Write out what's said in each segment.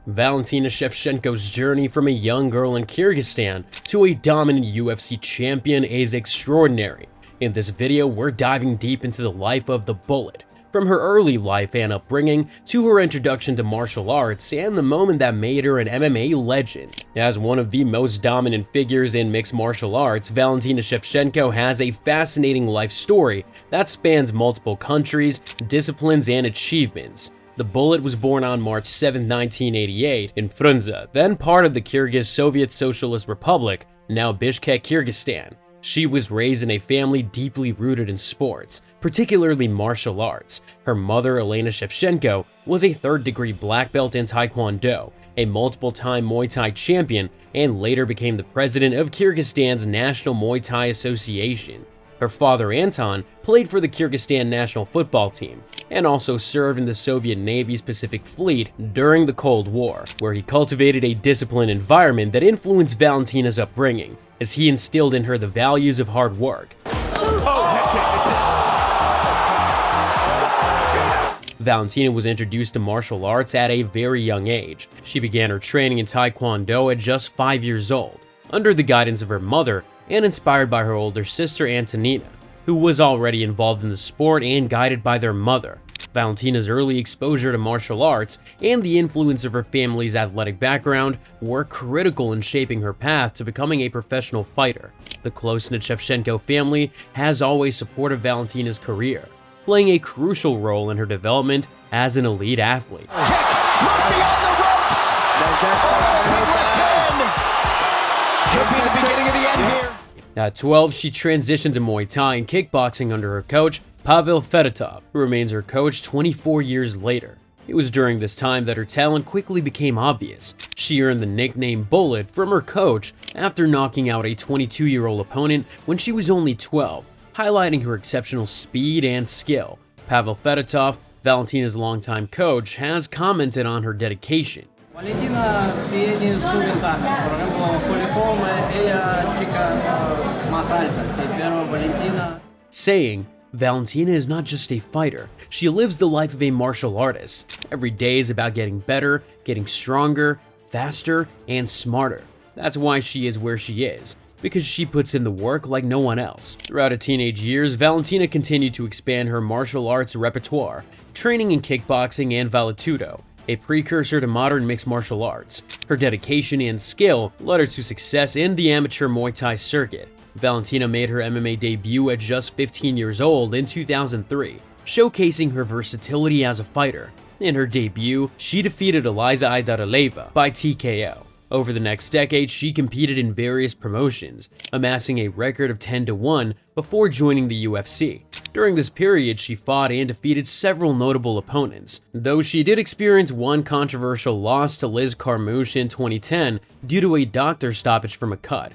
Valentina Shevchenko's journey from a young girl in Kyrgyzstan to a dominant UFC champion is extraordinary. In this video, we're diving deep into the life of the Bullet, from her early life and upbringing to her introduction to martial arts and the moment that made her an MMA legend. As one of the most dominant figures in mixed martial arts, Valentina Shevchenko has a fascinating life story that spans multiple countries, disciplines, and achievements. The Bullet was born on March 7, 1988 in Frunze, then part of the Kyrgyz Soviet Socialist Republic, now Bishkek, Kyrgyzstan. She was raised in a family deeply rooted in sports, particularly martial arts. Her mother, Elena Shevchenko, was a third-degree black belt in taekwondo, a multiple-time Muay Thai champion, and later became the president of Kyrgyzstan's National Muay Thai Association. Her father, Anton, played for the Kyrgyzstan national football team and also served in the Soviet Navy's Pacific Fleet during the Cold War, where he cultivated a disciplined environment that influenced Valentina's upbringing, as he instilled in her the values of hard work. Valentina was introduced to martial arts at a very young age. She began her training in taekwondo at just 5 years old, under the guidance of her mother and inspired by her older sister Antonina, who was already involved in the sport and guided by their mother. Valentina's early exposure to martial arts and the influence of her family's athletic background were critical in shaping her path to becoming a professional fighter. The close-knit Shevchenko family has always supported Valentina's career, playing a crucial role in her development as an elite athlete. Beyond the ropes! Left hand! Could be the beginning of the end here. At 12, she transitioned to Muay Thai and kickboxing under her coach, Pavel Fedotov, who remains her coach 24 years later. It was during this time that her talent quickly became obvious. She earned the nickname Bullet from her coach after knocking out a 22-year-old opponent when she was only 12, highlighting her exceptional speed and skill. Pavel Fedotov, Valentina's longtime coach, has commented on her dedication. Valentina tiene su ventaja. Por ejemplo, Poliforme, ella chica más alta, sí, pero Valentina... Saying, Valentina is not just a fighter, she lives the life of a martial artist. Every day is about getting better, getting stronger, faster, and smarter. That's why she is where she is, because she puts in the work like no one else. Throughout her teenage years, Valentina continued to expand her martial arts repertoire, training in kickboxing and valetudo, a precursor to modern mixed martial arts. Her dedication and skill led her to success in the amateur Muay Thai circuit. Valentina made her MMA debut at just 15 years old in 2003, showcasing her versatility as a fighter. In her debut, she defeated Eliza Aydaraleva by TKO. Over the next decade, she competed in various promotions, amassing a record of 10-1 before joining the UFC. During this period, she fought and defeated several notable opponents, though she did experience one controversial loss to Liz Carmouche in 2010 due to a doctor stoppage from a cut.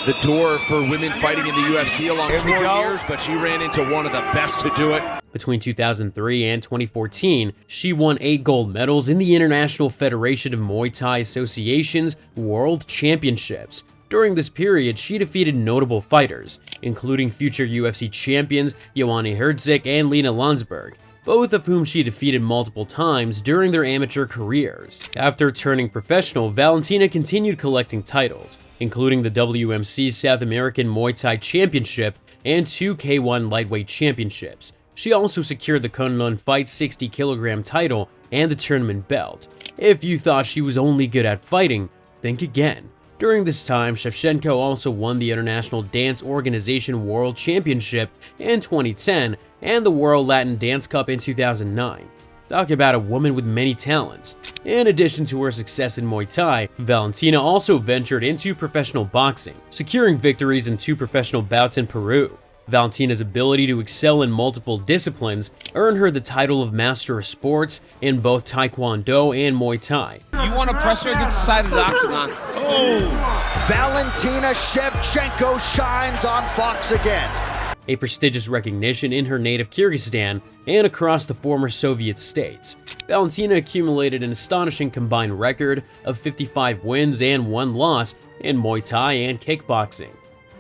The door for women fighting in the UFC along 4 years, but she ran into one of the best to do it. Between 2003 and 2014, she won 8 gold medals in the International Federation of Muay Thai Association's World Championships. During this period, she defeated notable fighters, including future UFC champions Joanna Herdzig and Lena Landsberg, both of whom she defeated multiple times during their amateur careers. After turning professional, Valentina continued collecting titles, including the WMC South American Muay Thai Championship and 2 K1 Lightweight Championships. She also secured the Kunlun Fight 60 kg title and the tournament belt. If you thought she was only good at fighting, think again. During this time, Shevchenko also won the International Dance Organization World Championship in 2010 and the World Latin Dance Cup in 2009. Talk about a woman with many talents. In addition to her success in Muay Thai, Valentina also ventured into professional boxing, securing victories in 2 professional bouts in Peru. Valentina's ability to excel in multiple disciplines earned her the title of Master of Sports in both Taekwondo and Muay Thai. You want to pressure against the side of the octagon. Oh! Valentina Shevchenko shines on Fox again. A prestigious recognition in her native Kyrgyzstan and across the former Soviet states. Valentina accumulated an astonishing combined record of 55 wins and 1 loss in Muay Thai and kickboxing.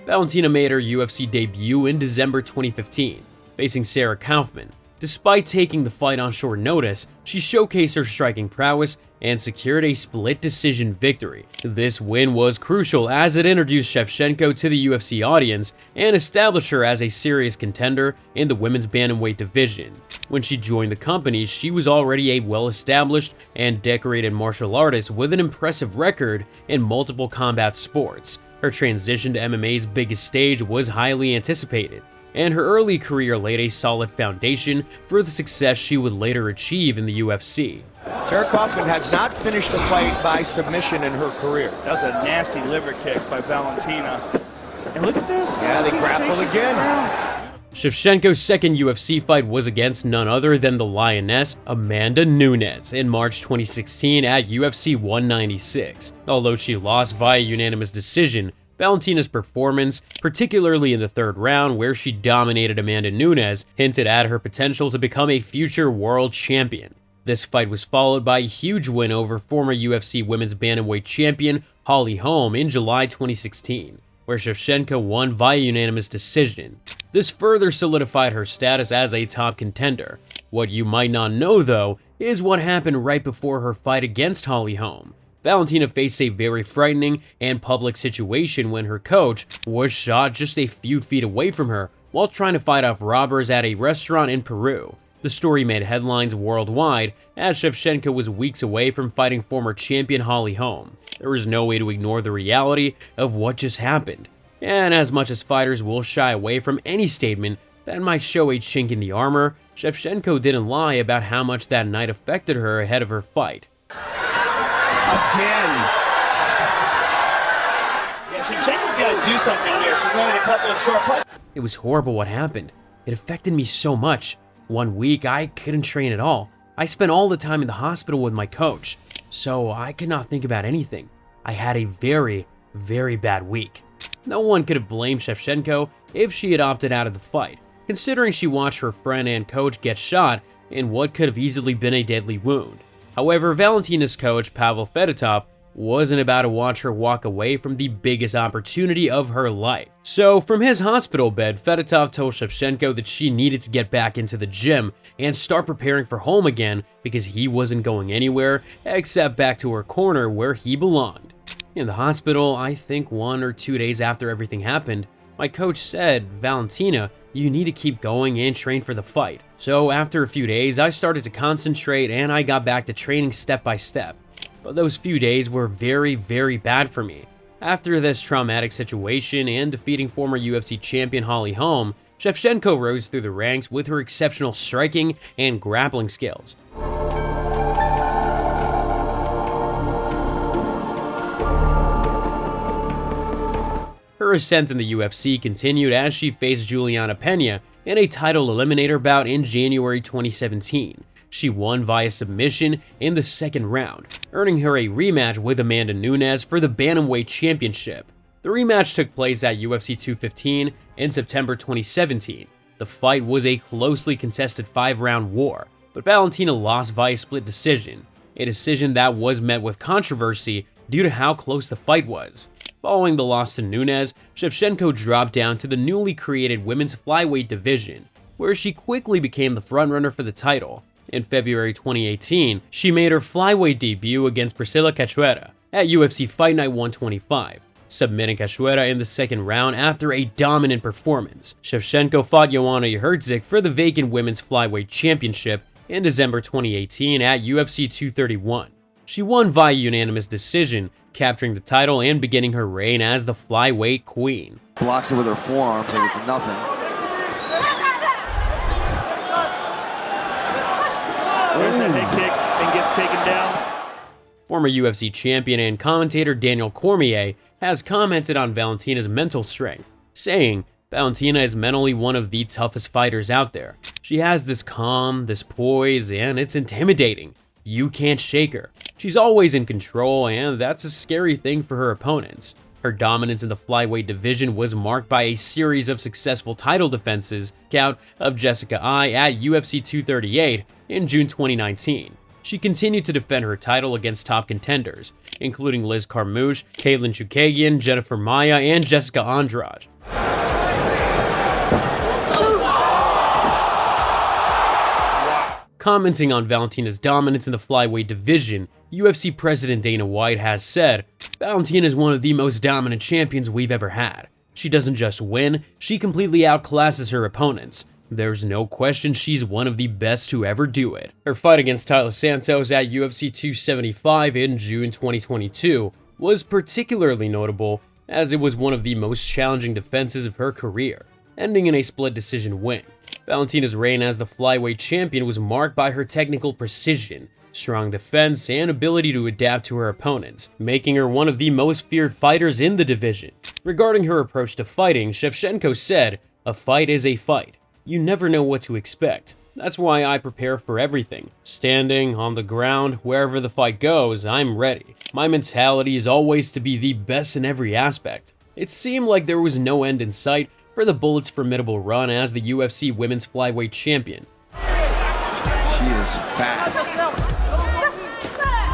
Valentina made her UFC debut in December 2015, facing Sarah Kaufman. Despite taking the fight on short notice, she showcased her striking prowess and secured a split decision victory. This win was crucial as it introduced Shevchenko to the UFC audience and established her as a serious contender in the women's bantamweight division. When she joined the company, she was already a well-established and decorated martial artist with an impressive record in multiple combat sports. Her transition to MMA's biggest stage was highly anticipated, and her early career laid a solid foundation for the success she would later achieve in the UFC. Sarah Kaufman has not finished a fight by submission in her career. That was a nasty liver kick by Valentina. And look at this. Yeah, they grapple again. Shevchenko's second UFC fight was against none other than the Lioness Amanda Nunes in March 2016 at UFC 196. Although she lost via unanimous decision, Valentina's performance, particularly in the third round where she dominated Amanda Nunes, hinted at her potential to become a future world champion. This fight was followed by a huge win over former UFC Women's Bantamweight champion Holly Holm in July 2016, where Shevchenko won via unanimous decision. This further solidified her status as a top contender. What you might not know, though, is what happened right before her fight against Holly Holm. Valentina faced a very frightening and public situation when her coach was shot just a few feet away from her while trying to fight off robbers at a restaurant in Peru. The story made headlines worldwide as Shevchenko was weeks away from fighting former champion Holly Holm. There was no way to ignore the reality of what just happened. And as much as fighters will shy away from any statement that might show a chink in the armor, Shevchenko didn't lie about how much that night affected her ahead of her fight. Again. Yeah, Shevchenko's got to do something here. She's landing a couple of short punches. It was horrible what happened. It affected me so much. 1 week, I couldn't train at all. I spent all the time in the hospital with my coach, so I could not think about anything. I had a very, very bad week. No one could have blamed Shevchenko if she had opted out of the fight, considering she watched her friend and coach get shot in what could have easily been a deadly wound. However, Valentina's coach, Pavel Fedotov, wasn't about to watch her walk away from the biggest opportunity of her life. So, from his hospital bed, Fedotov told Shevchenko that she needed to get back into the gym and start preparing for home again because he wasn't going anywhere except back to her corner where he belonged. In the hospital, I think 1 or 2 days after everything happened, my coach said, "Valentina, you need to keep going and train for the fight." So after a few days, I started to concentrate and I got back to training step by step. But those few days were very, very bad for me. After this traumatic situation and defeating former UFC champion Holly Holm, Shevchenko rose through the ranks with her exceptional striking and grappling skills. Her ascent in the UFC continued as she faced Juliana Pena in a title eliminator bout in January 2017. She won via submission in the second round, earning her a rematch with Amanda Nunes for the Bantamweight Championship. The rematch took place at UFC 215 in September 2017. The fight was a closely contested 5-round war, but Valentina lost via split decision, a decision that was met with controversy due to how close the fight was. Following the loss to Nunes, Shevchenko dropped down to the newly created women's flyweight division, where she quickly became the frontrunner for the title. In February 2018, she made her flyweight debut against Priscilla Cachoeira at UFC Fight Night 125, submitting Cachoeira in the second round after a dominant performance. Shevchenko fought Joanna Jędrzejczyk for the vacant women's flyweight championship in December 2018 at UFC 231. She won via unanimous decision, capturing the title and beginning her reign as the flyweight queen. Blocks it with her forearms like it's nothing. There's that head kick and gets taken down. Former UFC champion and commentator Daniel Cormier has commented on Valentina's mental strength, saying, "Valentina is mentally one of the toughest fighters out there. She has this calm, this poise, and it's intimidating. You can't shake her. She's always in control, and that's a scary thing for her opponents." Her dominance in the flyweight division was marked by a series of successful title defenses, count of Jessica Eye at UFC 238 in June 2019. She continued to defend her title against top contenders, including Liz Carmouche, Caitlin Chookagian, Jennifer Maia, and Jessica Andrade. Commenting on Valentina's dominance in the flyweight division, UFC President Dana White has said, "Valentina is one of the most dominant champions we've ever had. She doesn't just win, she completely outclasses her opponents. There's no question she's one of the best to ever do it." Her fight against Taila Santos at UFC 275 in June 2022 was particularly notable, as it was one of the most challenging defenses of her career, ending in a split decision win. Valentina's reign as the flyweight champion was marked by her technical precision, strong defense, and ability to adapt to her opponents, making her one of the most feared fighters in the division. Regarding her approach to fighting, Shevchenko said, "A fight is a fight. You never know what to expect. That's why I prepare for everything. Standing, on the ground, wherever the fight goes, I'm ready. My mentality is always to be the best in every aspect." It seemed like there was no end in sight for the Bullet's formidable run as the UFC Women's Flyweight Champion. She is fast.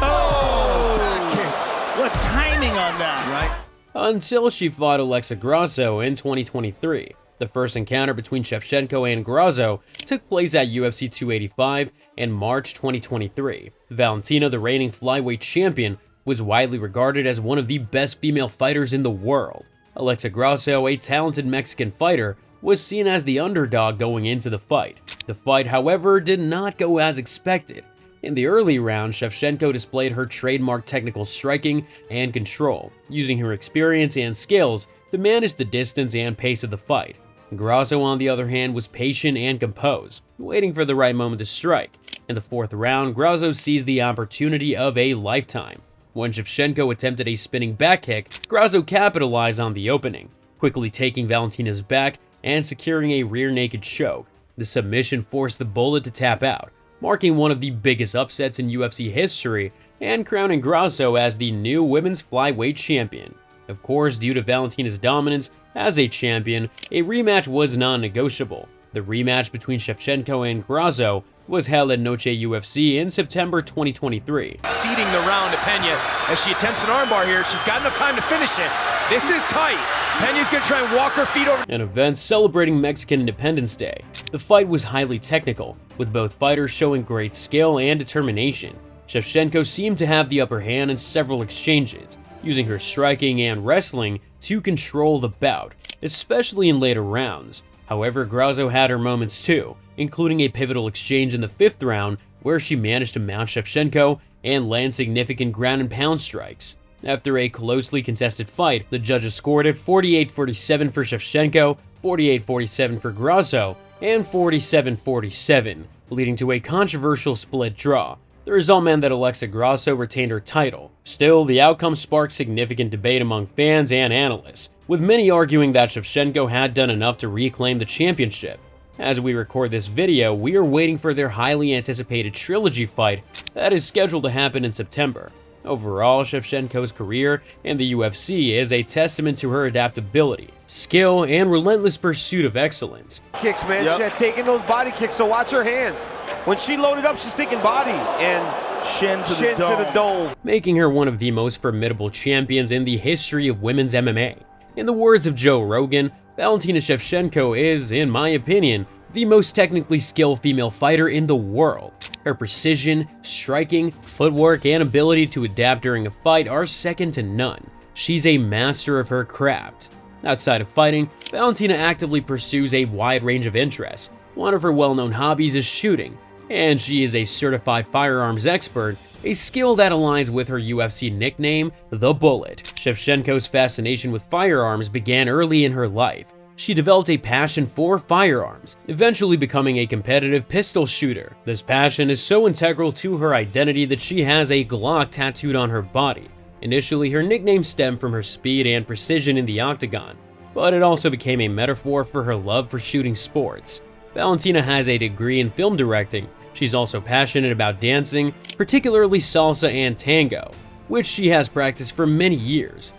Oh, back kick. What timing on that, right? Until she fought Alexa Grasso in 2023. The first encounter between Shevchenko and Grasso took place at UFC 285 in March 2023. Valentina, the reigning flyweight champion, was widely regarded as one of the best female fighters in the world. Alexa Grasso, a talented Mexican fighter, was seen as the underdog going into the fight. The fight, however, did not go as expected. In the early round, Shevchenko displayed her trademark technical striking and control, using her experience and skills to manage the distance and pace of the fight. Grasso, on the other hand, was patient and composed, waiting for the right moment to strike. In the fourth round, Grasso seized the opportunity of a lifetime. When Shevchenko attempted a spinning back kick, Grasso capitalized on the opening, quickly taking Valentina's back and securing a rear naked choke. The submission forced the Bullet to tap out, marking one of the biggest upsets in UFC history and crowning Grasso as the new women's flyweight champion. Of course, due to Valentina's dominance as a champion, a rematch was non-negotiable. The rematch between Shevchenko and Grasso was held at Noche UFC in September 2023. Ceding the round to Pena as she attempts an armbar here. She's got enough time to finish it. This is tight. Pena's gonna try and walk her feet over. An event celebrating Mexican Independence Day. The fight was highly technical, with both fighters showing great skill and determination. Shevchenko seemed to have the upper hand in several exchanges, using her striking and wrestling to control the bout, especially in later rounds. However, Grasso had her moments too, including a pivotal exchange in the fifth round where she managed to mount Shevchenko and land significant ground and pound strikes. After a closely contested fight, the judges scored it 48-47 for Shevchenko, 48-47 for Grasso, and 47-47, leading to a controversial split draw. The result meant that Alexa Grasso retained her title. Still, the outcome sparked significant debate among fans and analysts, with many arguing that Shevchenko had done enough to reclaim the championship. As we record this video, we are waiting for their highly anticipated trilogy fight that is scheduled to happen in September. Overall, Shevchenko's career in the UFC is a testament to her adaptability, skill, and relentless pursuit of excellence. Kicks, man. She's taking those body kicks, so watch her hands. When she loaded up, she's thinking body and Shin to the dome. Making her one of the most formidable champions in the history of women's MMA. In the words of Joe Rogan, Valentina Shevchenko is, in my opinion, the most technically skilled female fighter in the world. Her precision, striking, footwork, and ability to adapt during a fight are second to none. She's a master of her craft. Outside of fighting, Valentina actively pursues a wide range of interests. One of her well-known hobbies is shooting, and she is a certified firearms expert, a skill that aligns with her UFC nickname, The Bullet. Shevchenko's fascination with firearms began early in her life. She developed a passion for firearms, eventually becoming a competitive pistol shooter. This passion is so integral to her identity that she has a Glock tattooed on her body. Initially, her nickname stemmed from her speed and precision in the Octagon, but it also became a metaphor for her love for shooting sports. Valentina has a degree in film directing. She's also passionate about dancing, particularly salsa and tango, which she has practiced for many years.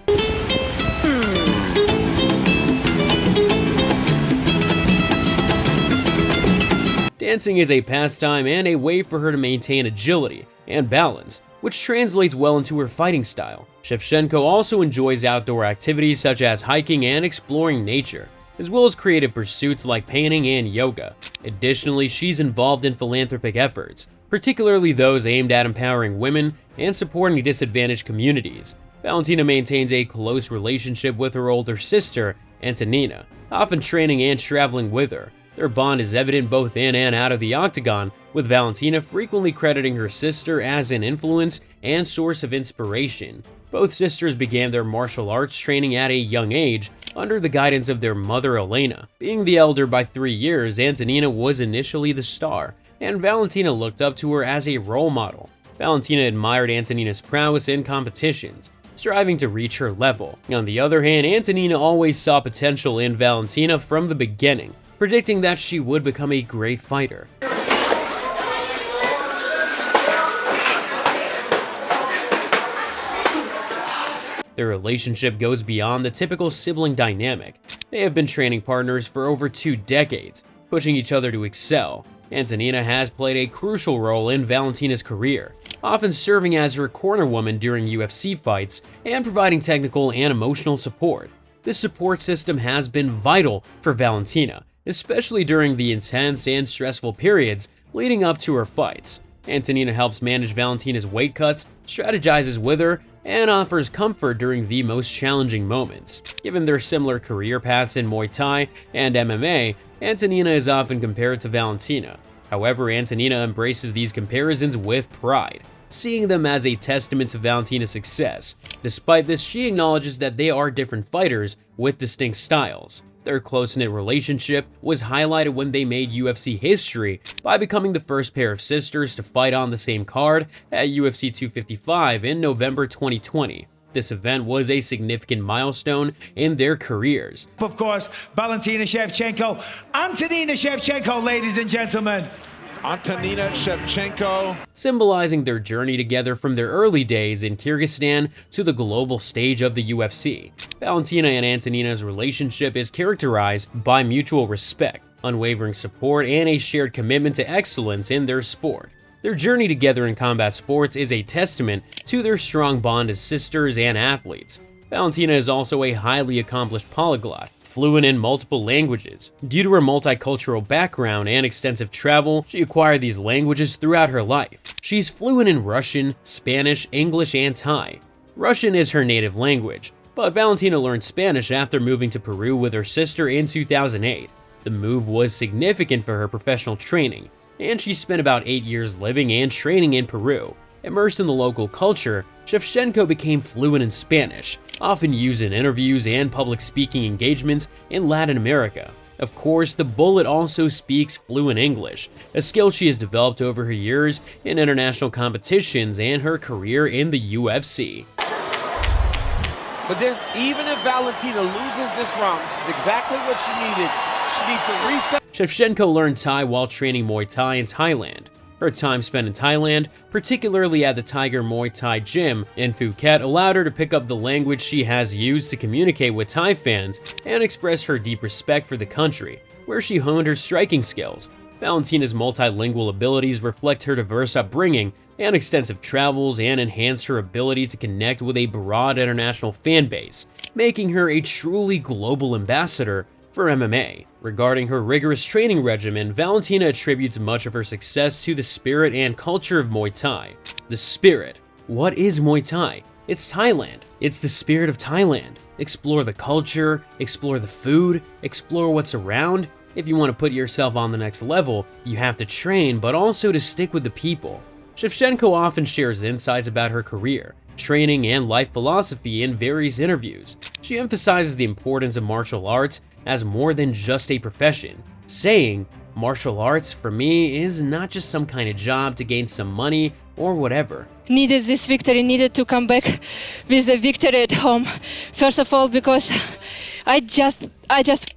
Dancing is a pastime and a way for her to maintain agility and balance, which translates well into her fighting style. Shevchenko also enjoys outdoor activities such as hiking and exploring nature, as well as creative pursuits like painting and yoga. Additionally, she's involved in philanthropic efforts, particularly those aimed at empowering women and supporting disadvantaged communities. Valentina maintains a close relationship with her older sister, Antonina, often training and traveling with her. Their bond is evident both in and out of the octagon, with Valentina frequently crediting her sister as an influence and source of inspiration. Both sisters began their martial arts training at a young age under the guidance of their mother Elena. Being the elder by 3 years, Antonina was initially the star, and Valentina looked up to her as a role model. Valentina admired Antonina's prowess in competitions, striving to reach her level. On the other hand, Antonina always saw potential in Valentina from the beginning, predicting that she would become a great fighter. Their relationship goes beyond the typical sibling dynamic. They have been training partners for over 2 decades, pushing each other to excel. Antonina has played a crucial role in Valentina's career, often serving as her corner woman during UFC fights and providing technical and emotional support. This support system has been vital for Valentina, especially during the intense and stressful periods leading up to her fights. Antonina helps manage Valentina's weight cuts, strategizes with her, and offers comfort during the most challenging moments. Given their similar career paths in Muay Thai and MMA, Antonina is often compared to Valentina. However, Antonina embraces these comparisons with pride, seeing them as a testament to Valentina's success. Despite this, she acknowledges that they are different fighters with distinct styles. Their close-knit relationship was highlighted when they made UFC history by becoming the first pair of sisters to fight on the same card at UFC 255 in November 2020. This event was a significant milestone in their careers. Of course, Valentina Shevchenko, Antonina Shevchenko, ladies and gentlemen. Valentina Shevchenko, symbolizing their journey together from their early days in Kyrgyzstan to the global stage of the UFC. Valentina and Antonina's relationship is characterized by mutual respect, unwavering support, and a shared commitment to excellence in their sport. Their journey together in combat sports is a testament to their strong bond as sisters and athletes. Valentina is also a highly accomplished polyglot, fluent in multiple languages. Due to her multicultural background and extensive travel, she acquired these languages throughout her life. She's fluent in Russian, Spanish, English, and Thai. Russian is her native language, but Valentina learned Spanish after moving to Peru with her sister in 2008. The move was significant for her professional training, and she spent about 8 years living and training in Peru. Immersed in the local culture, Shevchenko became fluent in Spanish, often used in interviews and public speaking engagements in Latin America. Of course, the Bullet also speaks fluent English, a skill she has developed over her years in international competitions and her career in the UFC. But even if Valentina loses this round, this is exactly what she needed. She needs to reset. Shevchenko learned Thai while training Muay Thai in Thailand. Her time spent in Thailand, particularly at the Tiger Muay Thai gym in Phuket, allowed her to pick up the language she has used to communicate with Thai fans and express her deep respect for the country, where she honed her striking skills. Valentina's multilingual abilities reflect her diverse upbringing and extensive travels and enhanced her ability to connect with a broad international fan base, making her a truly global ambassador for MMA. Regarding her rigorous training regimen, Valentina attributes much of her success to the spirit and culture of Muay Thai. The spirit. What is Muay Thai? It's Thailand. It's the spirit of Thailand. Explore the culture, explore the food, explore what's around. If you want to put yourself on the next level, you have to train, but also to stick with the people. Shevchenko often shares insights about her career, training, and life philosophy in various interviews. She emphasizes the importance of martial arts as more than just a profession, saying, "Martial arts for me is not just some kind of job to gain some money or whatever." Needed this victory, needed to come back with a victory at home. First of all, because I just...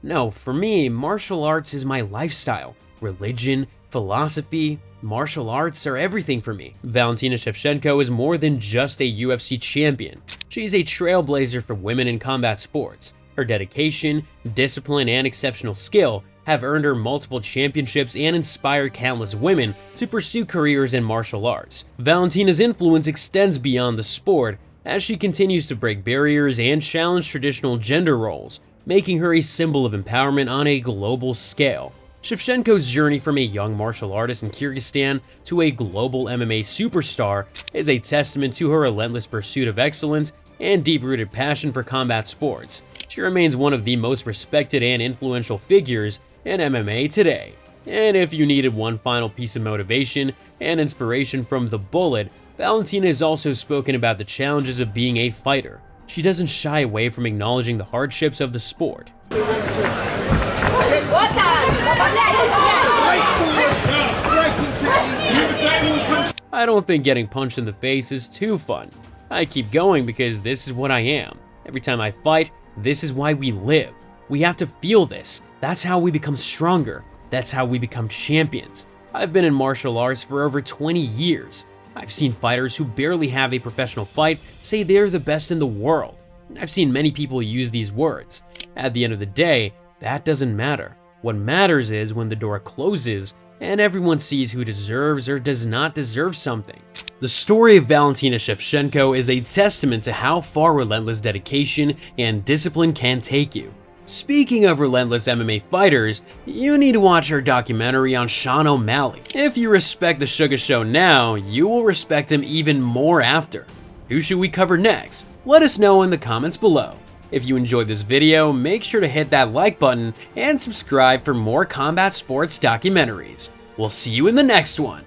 No, for me, martial arts is my lifestyle. Religion, philosophy, martial arts are everything for me. Valentina Shevchenko is more than just a UFC champion. She's a trailblazer for women in combat sports. Her dedication, discipline, and exceptional skill have earned her multiple championships and inspired countless women to pursue careers in martial arts. Valentina's influence extends beyond the sport as she continues to break barriers and challenge traditional gender roles, making her a symbol of empowerment on a global scale. Shevchenko's journey from a young martial artist in Kyrgyzstan to a global MMA superstar is a testament to her relentless pursuit of excellence and deep-rooted passion for combat sports. She remains one of the most respected and influential figures in MMA today. And if you needed one final piece of motivation and inspiration from the Bullet, Valentina has also spoken about the challenges of being a fighter. She doesn't shy away from acknowledging the hardships of the sport. I don't think getting punched in the face is too fun. I keep going because this is what I am. Every time I fight, this is why we live. We have to feel this. That's how we become stronger. That's how we become champions. I've been in martial arts for over 20 years. I've seen fighters who barely have a professional fight say they're the best in the world. I've seen many people use these words. At the end of the day, that doesn't matter. What matters is when the door closes and everyone sees who deserves or does not deserve something. The story of Valentina Shevchenko is a testament to how far relentless dedication and discipline can take you. Speaking of relentless MMA fighters, you need to watch our documentary on Sean O'Malley. If you respect the Sugar Show now, you will respect him even more after. Who should we cover next? Let us know in the comments below. If you enjoyed this video, make sure to hit that like button and subscribe for more combat sports documentaries. We'll see you in the next one.